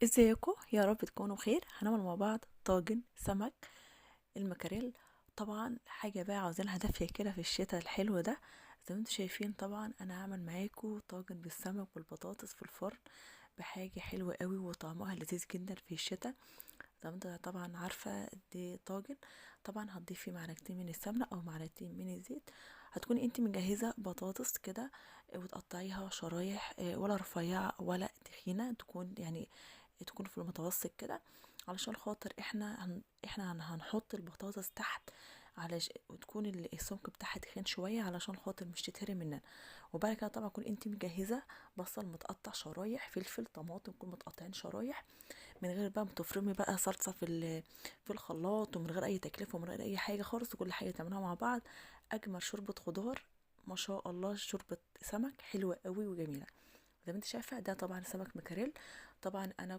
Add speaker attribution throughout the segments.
Speaker 1: ازيكم؟ يا رب تكونوا بخير. هنعمل مع بعض طاجن سمك المكاريل. طبعا حاجه بقى عاوزينها دافيه كده في الشتاء الحلو ده. زي ما انتم شايفين طبعا انا هعمل معاكم طاجن بالسمك والبطاطس في الفرن بحاجه حلوه قوي وطعمها لذيذ جدا في الشتاء. زي ما انت طبعا عارفه دي طاجن. طبعا هتضيفي معلقتين من السمنه او معلقتين من الزيت. هتكوني انت مجهزه بطاطس كده، وتقطعيها شرايح، ولا رفيعه ولا تخينه، تكون يعني تكون في المتوسط كده. علشان خاطر احنا هنحط البطاطس تحت، وتكون السمك بتاعها تخين شويه علشان خاطر مش تتهري مننا. وبعد كده طبعا تكون انت مجهزه بصل متقطع شرايح، فلفل، طماطم، يكون متقطعين شرايح، من غير بقى ما تفرمي بقى صلصه في الخلاط، ومن غير اي تكلفه ومن غير اي حاجه خالص، وكل حاجه تعملوها مع بعض. اجمل شوربه خضار، ما شاء الله، شوربه سمك حلوه قوي وجميله. زي ما انت شايفه ده طبعا سمك مكاريل. طبعا انا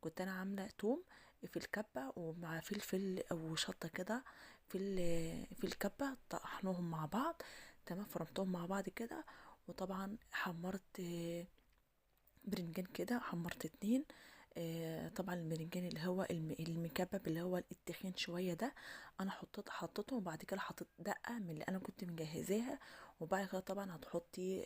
Speaker 1: كنت انا عامله توم في الكبه ومع فلفل وشطه كده في الكبه، طحنوهم مع بعض. تمام، فرمتهم مع بعض كده. وطبعا حمرت برنجان كده، حمرت اتنين. طبعا البرنجان اللي هو المكبب اللي هو التخين شويه ده، انا حطيته، وبعد كده حطيت دقه من اللي انا كنت مجهزاها. وبعد كده طبعا هتحطي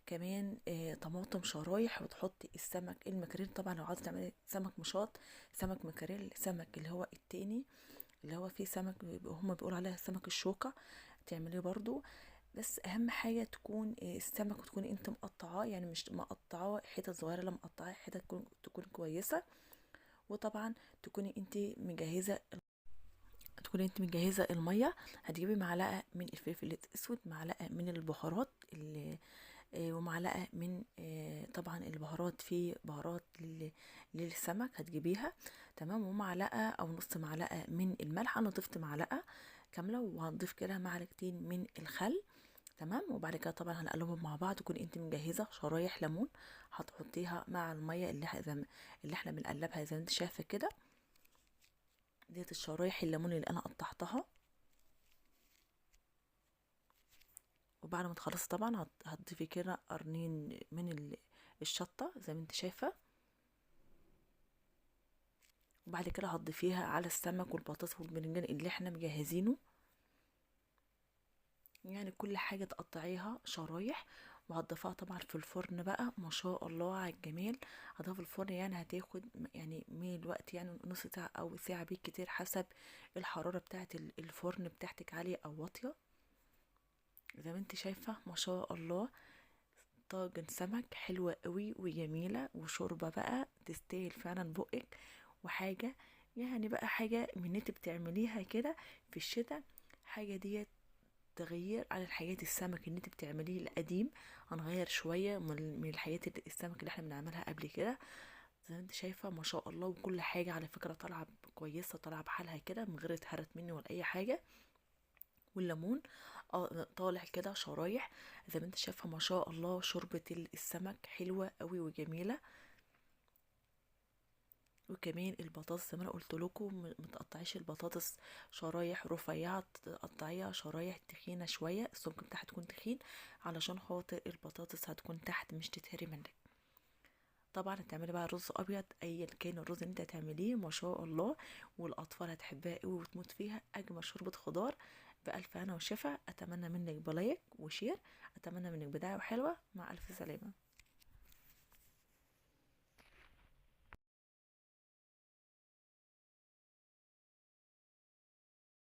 Speaker 1: كمان طماطم شرايح، وتحطي السمك المكاريل. طبعا لو عايزه تعملي سمك مشاط، سمك مكاريل، سمك اللي هو التاني اللي هو فيه سمك هما بيقولوا عليها سمك الشوكة، تعمليه برضو. بس اهم حاجه تكون السمك تكون انت مقطعاه، يعني مش مقطعاه حتت صغيره، لا مقطعاه حتت تكون كويسه. وطبعا تكوني انت مجهزه تكوني انت مجهزه الميه. هتجيبي معلقه من الفلفل الاسود، معلقه من البهارات ومعلقه من طبعا البهارات، في بهارات للسمك هتجيبيها. تمام، ومعلقه او نص معلقه من الملح. انا ضفت معلقه كامله، وهنضيف كده معلقتين من الخل. تمام، وبعد كده طبعا هنقلبهم مع بعض. تكون انت مجهزه شرايح ليمون، هتحطيها مع الميه اللي احنا بنقلبها زي ما انت شايفه كده. ديت الشرايح الليمون اللي انا قطعتها. وبعد ما تخلصي طبعا هتضيفي كده قرنين من الشطه زي ما انت شايفه. وبعد كده هتضيفيها على السمك والبطاطس والبرنجان اللي احنا مجهزينه. يعني كل حاجة تقطعيها شرايح، وهتضيفها طبعا في الفرن بقى. ما شاء الله على الجمال. هتضيفها في الفرن، يعني هتاخد يعني من الوقت يعني نص ساعة او ساعة بالكتير، حسب الحرارة بتاعة الفرن بتاعتك، عالية او واطية. زي ما انت شايفة ما شاء الله، طاجن سمك حلوة قوي وجميلة، وشوربة بقى تستاهل فعلا بقك. وحاجة يعني بقى حاجة من انت بتعمليها كده في الشتاء. حاجة ديت تغيير على الحاجات السمك اللي انت بتعمليه القديم. هنغير شوية من الحاجات السمك اللي احنا بنعملها قبل كده. زي ما انت شايفة ما شاء الله، وكل حاجة على فكرة طالعة كويسة، طالعة بحالها كده من غير اتهرت مني ولا اي حاجة. والليمون طالع كده شرايح. زي ما انت شايفة ما شاء الله، شوربة السمك حلوة قوي وجميلة. وكمان البطاطس زي ما انا قلت لكم، متقطعيش البطاطس شرايح رفيعه، تقطعيها شرايح تخينه شويه، السمك بتاعها تكون تخين علشان خاطر البطاطس هتكون تحت مش تتهري منك. طبعا هتعملي بقى رز ابيض، ايا كان الرز اللي انت هتعمليه ما شاء الله، والاطفال هتحبها قوي وتموت فيها. اجمل شوربه خضار بألف هنا وشفا. اتمنى منك بلايك وشير، اتمنى منك بدايه وحلوه. مع الف سلامه.